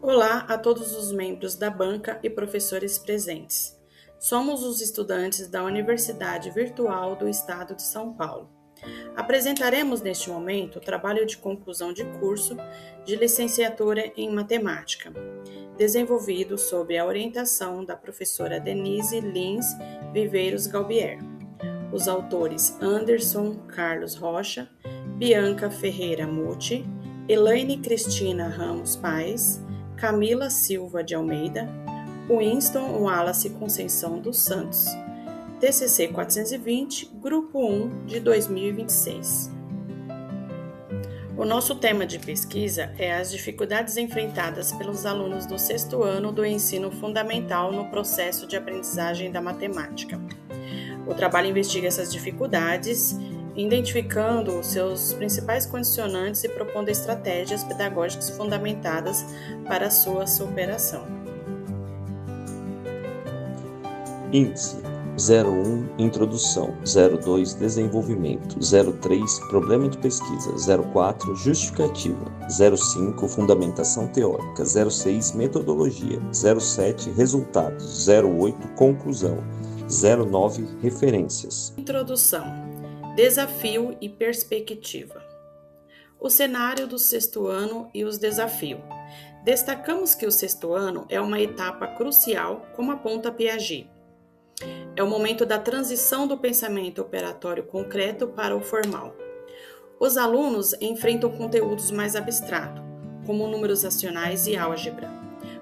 Olá a todos os membros da banca e professores presentes. Somos os estudantes da Universidade Virtual do Estado de São Paulo. Apresentaremos neste momento o trabalho de conclusão de curso de licenciatura em matemática, desenvolvido sob a orientação da professora Denise Lins Viveiros Galbier. Os autores Anderson Carlos Rocha, Bianca Ferreira Muti, Elaine Cristina Ramos Paes, Camila Silva de Almeida, Winston Wallace Conceição dos Santos, TCC 420, Grupo 1 de 2026. O nosso tema de pesquisa é as dificuldades enfrentadas pelos alunos do sexto ano do ensino fundamental no processo de aprendizagem da matemática. O trabalho investiga essas dificuldades, identificando seus principais condicionantes e propondo estratégias pedagógicas fundamentadas para sua superação. Índice 01 Introdução, 02 Desenvolvimento, 03 Problema de pesquisa, 04 Justificativa, 05 Fundamentação teórica, 06 Metodologia, 07 Resultados, 08 Conclusão, 09 Referências. Introdução, desafio e perspectiva. O cenário do sexto ano e os desafios. Destacamos que o sexto ano é uma etapa crucial, como aponta Piaget. É o momento da transição do pensamento operatório concreto para o formal. Os alunos enfrentam conteúdos mais abstratos, como números racionais e álgebra,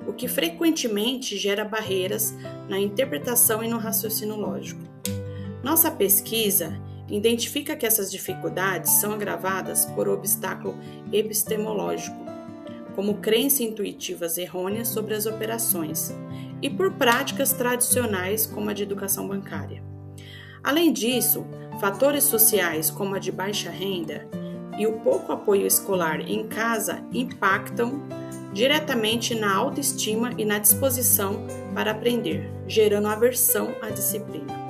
o que frequentemente gera barreiras na interpretação e no raciocínio lógico. Nossa pesquisa identifica que essas dificuldades são agravadas por obstáculo epistemológico, como crenças intuitivas errôneas sobre as operações, e por práticas tradicionais como a de educação bancária. Além disso, fatores sociais como a de baixa renda e o pouco apoio escolar em casa impactam diretamente na autoestima e na disposição para aprender, gerando aversão à disciplina.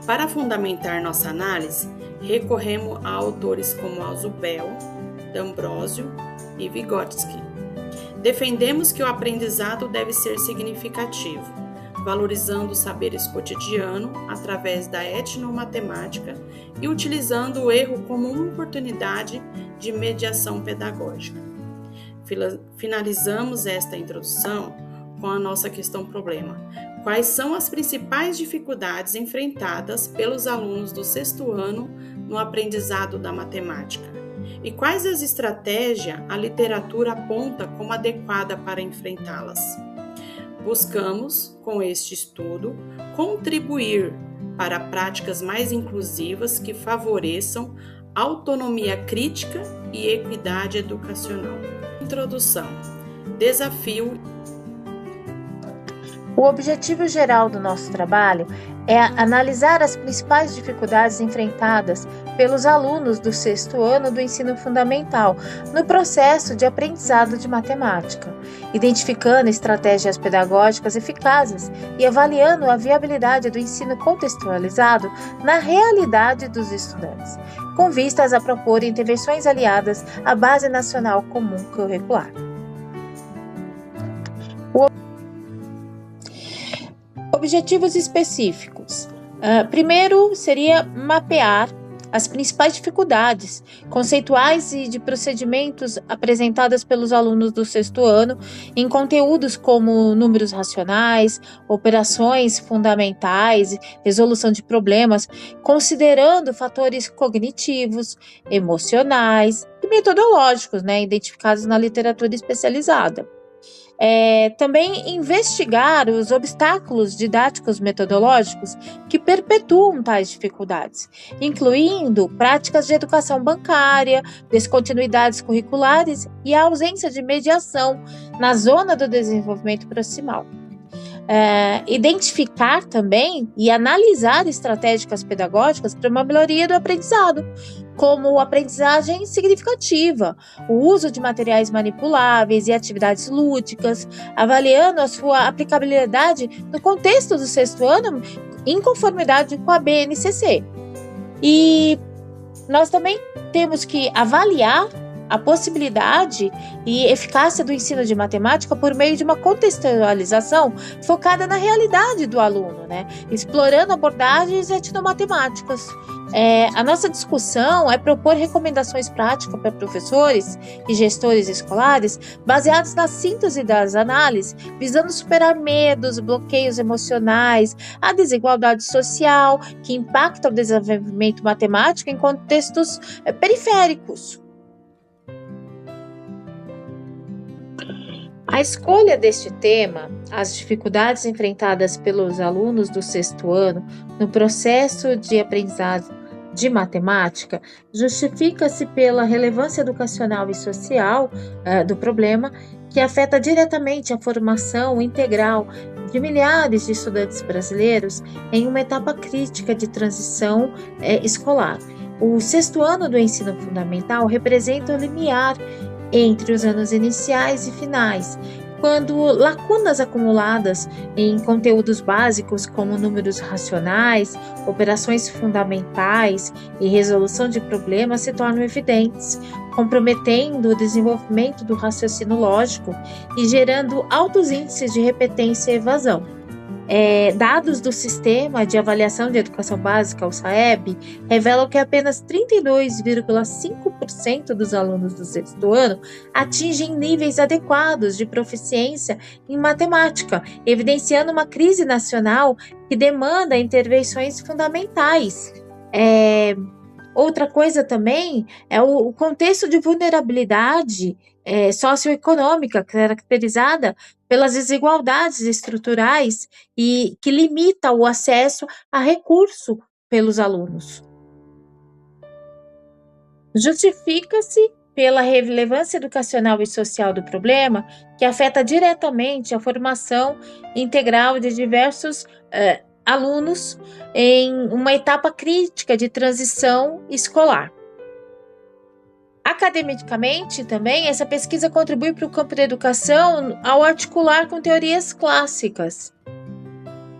Para fundamentar nossa análise, recorremos a autores como Alzubel, D'Ambrosio e Vygotsky. Defendemos que o aprendizado deve ser significativo, valorizando os saberes cotidianos através da etnomatemática e utilizando o erro como uma oportunidade de mediação pedagógica. Finalizamos esta introdução com a nossa questão-problema. Quais são as principais dificuldades enfrentadas pelos alunos do sexto ano no aprendizado da matemática? E quais as estratégias a literatura aponta como adequada para enfrentá-las? Buscamos, com este estudo, contribuir para práticas mais inclusivas que favoreçam autonomia crítica e equidade educacional. Introdução. Desafio. O objetivo geral do nosso trabalho é analisar as principais dificuldades enfrentadas pelos alunos do sexto ano do ensino fundamental no processo de aprendizado de matemática, identificando estratégias pedagógicas eficazes e avaliando a viabilidade do ensino contextualizado na realidade dos estudantes, com vistas a propor intervenções aliadas à Base Nacional Comum Curricular. Objetivos específicos. Primeiro seria mapear as principais dificuldades conceituais e de procedimentos apresentadas pelos alunos do sexto ano em conteúdos como números racionais, operações fundamentais, resolução de problemas, considerando fatores cognitivos, emocionais e metodológicos, identificados na literatura especializada. Também investigar os obstáculos didáticos metodológicos que perpetuam tais dificuldades, incluindo práticas de educação bancária, descontinuidades curriculares e a ausência de mediação na zona do desenvolvimento proximal. Identificar também e analisar estratégias pedagógicas para uma melhoria do aprendizado, como aprendizagem significativa, o uso de materiais manipuláveis e atividades lúdicas, avaliando a sua aplicabilidade no contexto do sexto ano em conformidade com a BNCC. E nós também temos que avaliar a possibilidade e eficácia do ensino de matemática por meio de uma contextualização focada na realidade do aluno, né? Explorando abordagens etnomatemáticas. A nossa discussão é propor recomendações práticas para professores e gestores escolares baseados na síntese das análises, visando superar medos, bloqueios emocionais, a desigualdade social que impacta o desenvolvimento matemático em contextos periféricos. A escolha deste tema, as dificuldades enfrentadas pelos alunos do 6º ano no processo de aprendizagem de matemática, justifica-se pela relevância educacional e social do problema, que afeta diretamente a formação integral de milhares de estudantes brasileiros em uma etapa crítica de transição escolar. O 6º ano do ensino fundamental representa o limiar entre os anos iniciais e finais, quando lacunas acumuladas em conteúdos básicos como números racionais, operações fundamentais e resolução de problemas se tornam evidentes, comprometendo o desenvolvimento do raciocínio lógico e gerando altos índices de repetência e evasão. Dados do Sistema de Avaliação de Educação Básica, o SAEB, revelam que apenas 32,5% dos alunos do 6º ano atingem níveis adequados de proficiência em matemática, evidenciando uma crise nacional que demanda intervenções fundamentais. Outra coisa também é o contexto de vulnerabilidade socioeconômica, caracterizada pelas desigualdades estruturais e que limita o acesso a recurso pelos alunos. Justifica-se pela relevância educacional e social do problema, que afeta diretamente a formação integral de diversos alunos em uma etapa crítica de transição escolar. Academicamente, também, essa pesquisa contribui para o campo da educação ao articular com teorias clássicas.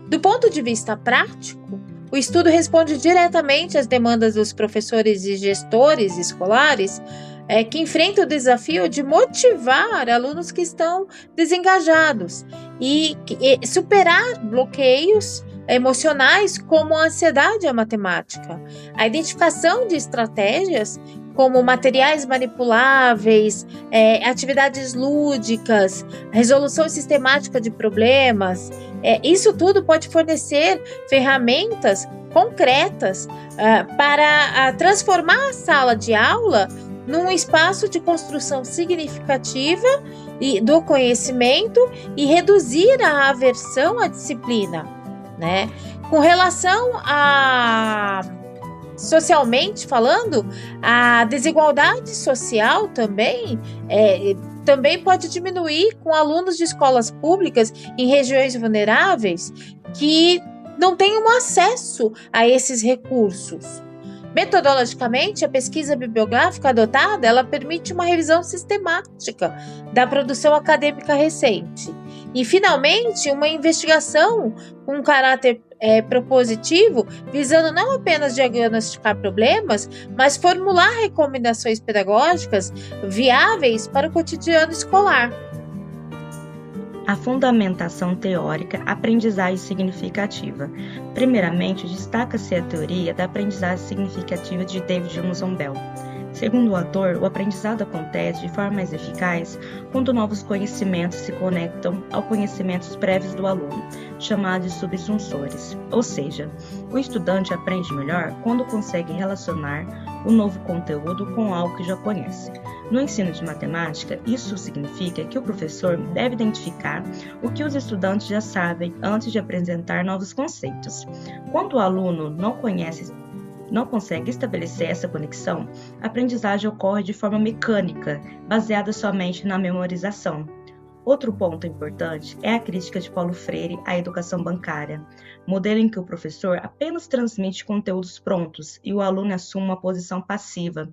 Do ponto de vista prático, o estudo responde diretamente às demandas dos professores e gestores escolares que enfrentam o desafio de motivar alunos que estão desengajados e superar bloqueios emocionais como a ansiedade e a matemática. A identificação de estratégias como materiais manipuláveis, atividades lúdicas, resolução sistemática de problemas, isso tudo pode fornecer ferramentas concretas para transformar a sala de aula num espaço de construção significativa do conhecimento e reduzir a aversão à disciplina, né? Com relação a socialmente falando, a desigualdade social também pode diminuir com alunos de escolas públicas em regiões vulneráveis que não tenham acesso a esses recursos. Metodologicamente, a pesquisa bibliográfica adotada, ela permite uma revisão sistemática da produção acadêmica recente. E, finalmente, uma investigação com caráter propositivo, visando não apenas diagnosticar problemas, mas formular recomendações pedagógicas viáveis para o cotidiano escolar. A fundamentação teórica, aprendizagem significativa. Primeiramente, destaca-se a teoria da aprendizagem significativa de David Mosonbel. Segundo o autor, o aprendizado acontece de forma mais eficaz quando novos conhecimentos se conectam aos conhecimentos prévios do aluno, chamados de subsunsores. Ou seja, o estudante aprende melhor quando consegue relacionar o novo conteúdo com algo que já conhece. No ensino de matemática, isso significa que o professor deve identificar o que os estudantes já sabem antes de apresentar novos conceitos. Quando o aluno não consegue estabelecer essa conexão, a aprendizagem ocorre de forma mecânica, baseada somente na memorização. Outro ponto importante é a crítica de Paulo Freire à educação bancária, modelo em que o professor apenas transmite conteúdos prontos e o aluno assume uma posição passiva.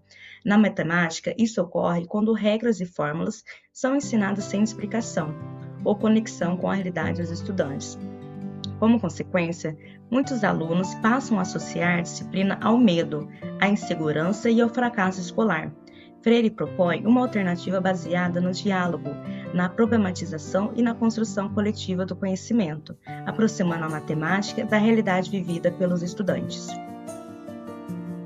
Na matemática, isso ocorre quando regras e fórmulas são ensinadas sem explicação ou conexão com a realidade dos estudantes. Como consequência, muitos alunos passam a associar a disciplina ao medo, à insegurança e ao fracasso escolar. Freire propõe uma alternativa baseada no diálogo, na problematização e na construção coletiva do conhecimento, aproximando a matemática da realidade vivida pelos estudantes.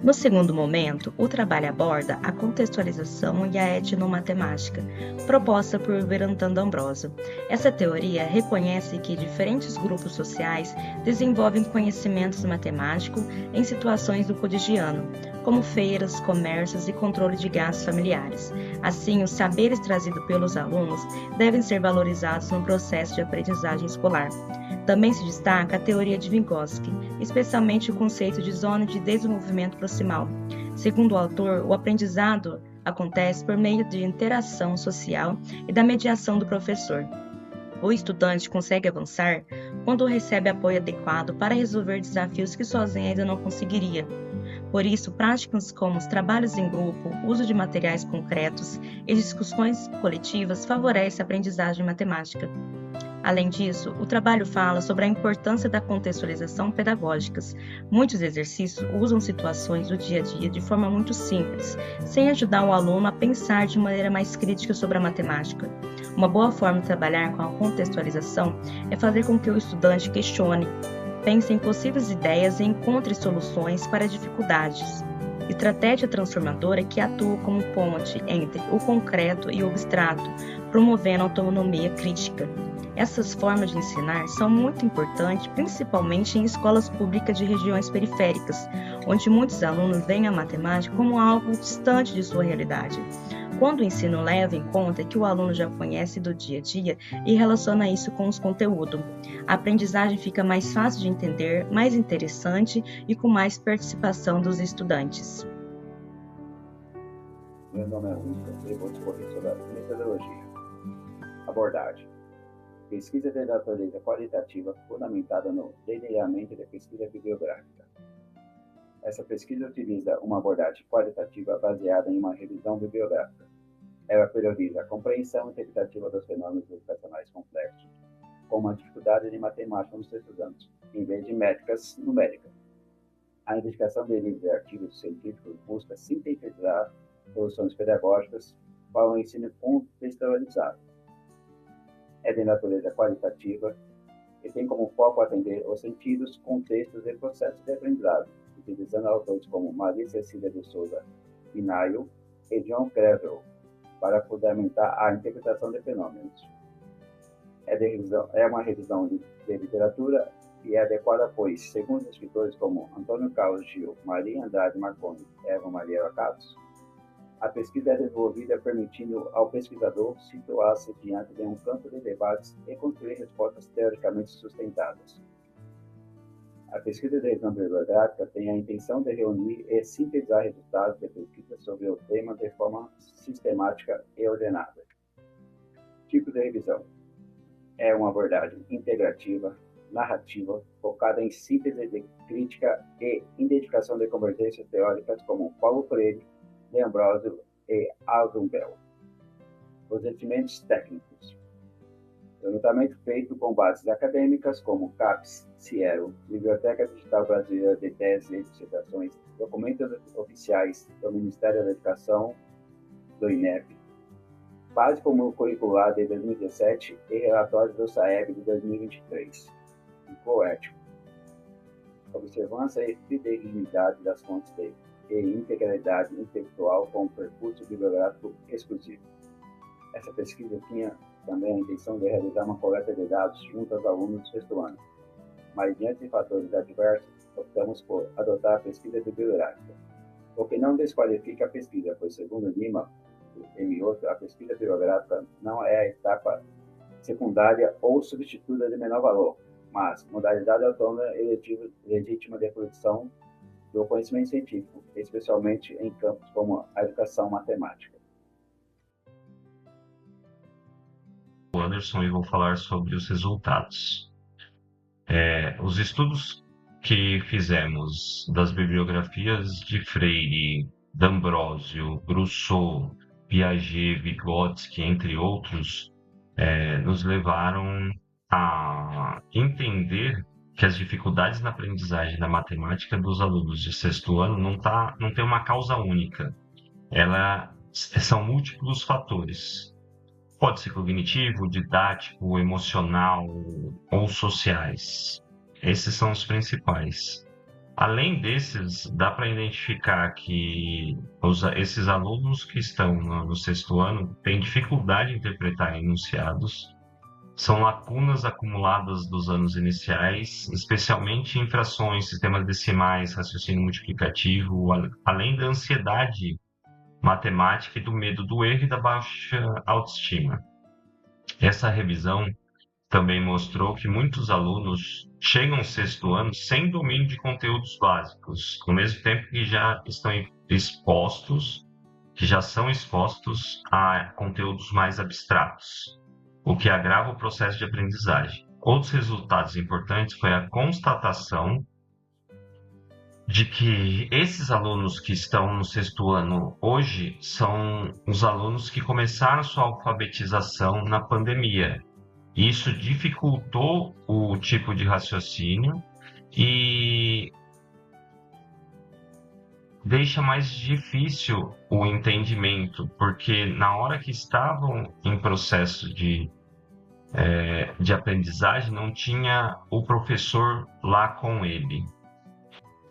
No segundo momento, o trabalho aborda a contextualização e a etnomatemática, proposta por Berantano D'Ambrosio. Essa teoria reconhece que diferentes grupos sociais desenvolvem conhecimentos matemáticos em situações do cotidiano, como feiras, comércios e controle de gastos familiares. Assim, os saberes trazidos pelos alunos devem ser valorizados no processo de aprendizagem escolar. Também se destaca a teoria de Vygotsky, especialmente o conceito de zona de desenvolvimento proximal. Segundo o autor, o aprendizado acontece por meio de interação social e da mediação do professor. O estudante consegue avançar quando recebe apoio adequado para resolver desafios que sozinho ainda não conseguiria. Por isso, práticas como os trabalhos em grupo, uso de materiais concretos e discussões coletivas favorecem a aprendizagem matemática. Além disso, o trabalho fala sobre a importância da contextualização pedagógica. Muitos exercícios usam situações do dia a dia de forma muito simples, sem ajudar o aluno a pensar de maneira mais crítica sobre a matemática. Uma boa forma de trabalhar com a contextualização é fazer com que o estudante questione, pense em possíveis ideias e encontre soluções para dificuldades. Estratégia transformadora que atua como ponte entre o concreto e o abstrato, promovendo a autonomia crítica. Essas formas de ensinar são muito importantes, principalmente em escolas públicas de regiões periféricas, onde muitos alunos veem a matemática como algo distante de sua realidade. Quando o ensino leva em conta que o aluno já conhece do dia a dia e relaciona isso com os conteúdos, a aprendizagem fica mais fácil de entender, mais interessante e com mais participação dos estudantes. Meu nome é Lucas e vou discorrer sobre a metodologia. Abordagem. Pesquisa de natureza qualitativa fundamentada no delineamento da pesquisa bibliográfica. Essa pesquisa utiliza uma abordagem qualitativa baseada em uma revisão bibliográfica. Ela prioriza a compreensão interpretativa dos fenômenos educacionais complexos, como a dificuldade de matemática nos estudantes, em vez de métricas numéricas. A investigação de livros e artigos científicos busca sintetizar soluções pedagógicas para um ensino contextualizado. É de natureza qualitativa e tem como foco atender os sentidos, contextos e processos de aprendizado, utilizando autores como Maria Cecília de Souza Pinayo e John Creswell para fundamentar a interpretação de fenômenos. É uma revisão de literatura e é adequada, pois, segundo escritores como Antônio Carlos Gil, Maria Andrade Marconi e Eva Maria Acatos, a pesquisa é desenvolvida permitindo ao pesquisador situar-se diante de um campo de debates e construir respostas teoricamente sustentadas. A pesquisa de revisão bibliográfica tem a intenção de reunir e sintetizar resultados de pesquisa sobre o tema de forma sistemática e ordenada. Tipo de revisão. É uma abordagem integrativa, narrativa, focada em síntese de crítica e identificação de convergências teóricas como Paulo Freire, D'Ambrosio e Aldous Huxley. Procedimentos técnicos. Levantamento feito com bases acadêmicas como CAPES, Cielo, Biblioteca Digital Brasileira de Teses e Dissertações, documentos oficiais do Ministério da Educação, do INEP, base comum curricular de 2017 e relatórios do SAEB de 2023. Infoético. Observância e fidedignidade das fontes dele e integralidade intelectual com percurso bibliográfico exclusivo. Essa pesquisa tinha também a intenção de realizar uma coleta de dados junto aos alunos do sexto ano, mas diante de fatores adversos, optamos por adotar a pesquisa bibliográfica, o que não desqualifica a pesquisa, pois, segundo Lima, do M8, a pesquisa bibliográfica não é a etapa secundária ou substituta de menor valor, mas modalidade autônoma e legítima de produção do conhecimento científico, especialmente em campos como a educação matemática. Anderson, e vou falar sobre os resultados. Os estudos que fizemos das bibliografias de Freire, D'Ambrosio, Rousseau, Piaget, Vygotsky, entre outros, nos levaram a entender que as dificuldades na aprendizagem da matemática dos alunos de sexto ano não tem uma causa única. Ela são múltiplos fatores. Pode ser cognitivo, didático, emocional ou sociais. Esses são os principais. Além desses, dá para identificar que esses alunos que estão no sexto ano têm dificuldade em interpretar enunciados, são lacunas acumuladas dos anos iniciais, especialmente em frações, sistemas decimais, raciocínio multiplicativo, além da ansiedade matemática e do medo do erro e da baixa autoestima. Essa revisão também mostrou que muitos alunos chegam ao sexto ano sem domínio de conteúdos básicos, ao mesmo tempo que já são expostos a conteúdos mais abstratos, o que agrava o processo de aprendizagem. Outros resultados importantes foi a constatação de que esses alunos que estão no sexto ano hoje são os alunos que começaram sua alfabetização na pandemia. Isso dificultou o tipo de raciocínio e deixa mais difícil o entendimento, porque na hora que estavam em processo de aprendizagem, não tinha o professor lá com ele.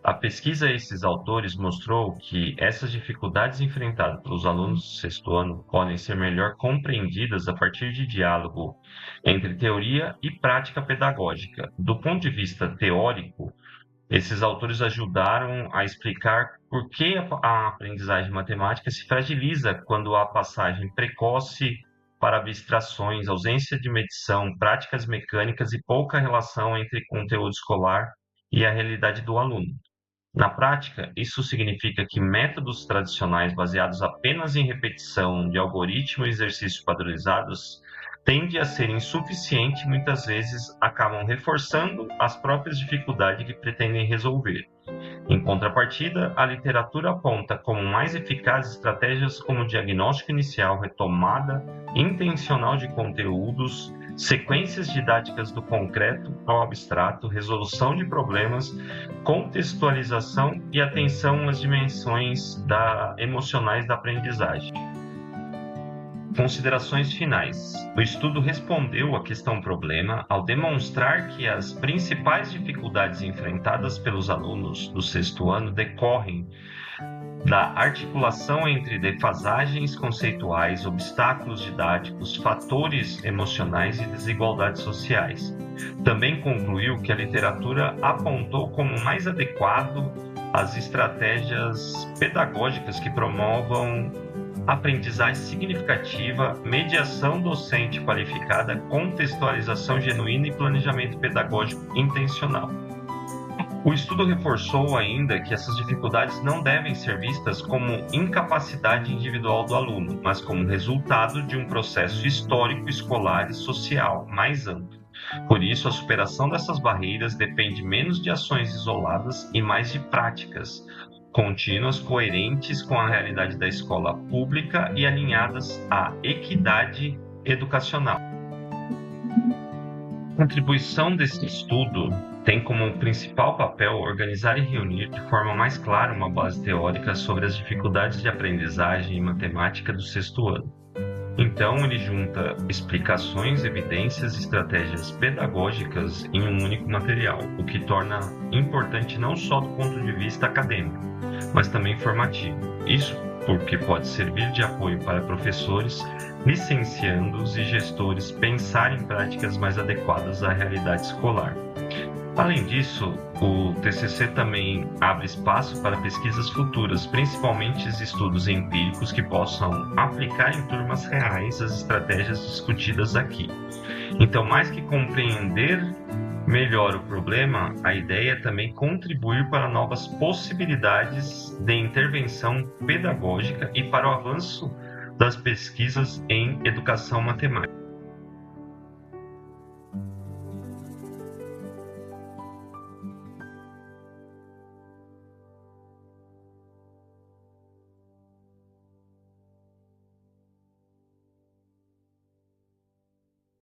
A pesquisa desses autores mostrou que essas dificuldades enfrentadas pelos alunos do sexto ano podem ser melhor compreendidas a partir de diálogo entre teoria e prática pedagógica. Do ponto de vista teórico, esses autores ajudaram a explicar por que a aprendizagem matemática se fragiliza quando há passagem precoce para abstrações, ausência de medição, práticas mecânicas e pouca relação entre conteúdo escolar e a realidade do aluno. Na prática, isso significa que métodos tradicionais baseados apenas em repetição de algoritmos e exercícios padronizados tendem a ser insuficientes e muitas vezes acabam reforçando as próprias dificuldades que pretendem resolver. Em contrapartida, a literatura aponta como mais eficazes estratégias como diagnóstico inicial, retomada intencional de conteúdos, sequências didáticas do concreto ao abstrato, resolução de problemas, contextualização e atenção às dimensões emocionais da aprendizagem. Considerações finais. O estudo respondeu à questão problema ao demonstrar que as principais dificuldades enfrentadas pelos alunos do sexto ano decorrem da articulação entre defasagens conceituais, obstáculos didáticos, fatores emocionais e desigualdades sociais. Também concluiu que a literatura apontou como mais adequado as estratégias pedagógicas que promovam aprendizagem significativa, mediação docente qualificada, contextualização genuína e planejamento pedagógico intencional. O estudo reforçou ainda que essas dificuldades não devem ser vistas como incapacidade individual do aluno, mas como resultado de um processo histórico, escolar e social mais amplo. Por isso, a superação dessas barreiras depende menos de ações isoladas e mais de práticas contínuas, coerentes com a realidade da escola pública e alinhadas à equidade educacional. A contribuição desse estudo tem como principal papel organizar e reunir de forma mais clara uma base teórica sobre as dificuldades de aprendizagem em matemática do sexto ano. Então, ele junta explicações, evidências e estratégias pedagógicas em um único material, o que torna importante não só do ponto de vista acadêmico, mas também formativo. Isso porque pode servir de apoio para professores, licenciandos e gestores pensarem em práticas mais adequadas à realidade escolar. Além disso, o TCC também abre espaço para pesquisas futuras, principalmente estudos empíricos que possam aplicar em turmas reais as estratégias discutidas aqui. Então, mais que compreender melhor o problema, a ideia é também contribuir para novas possibilidades de intervenção pedagógica e para o avanço das pesquisas em educação matemática.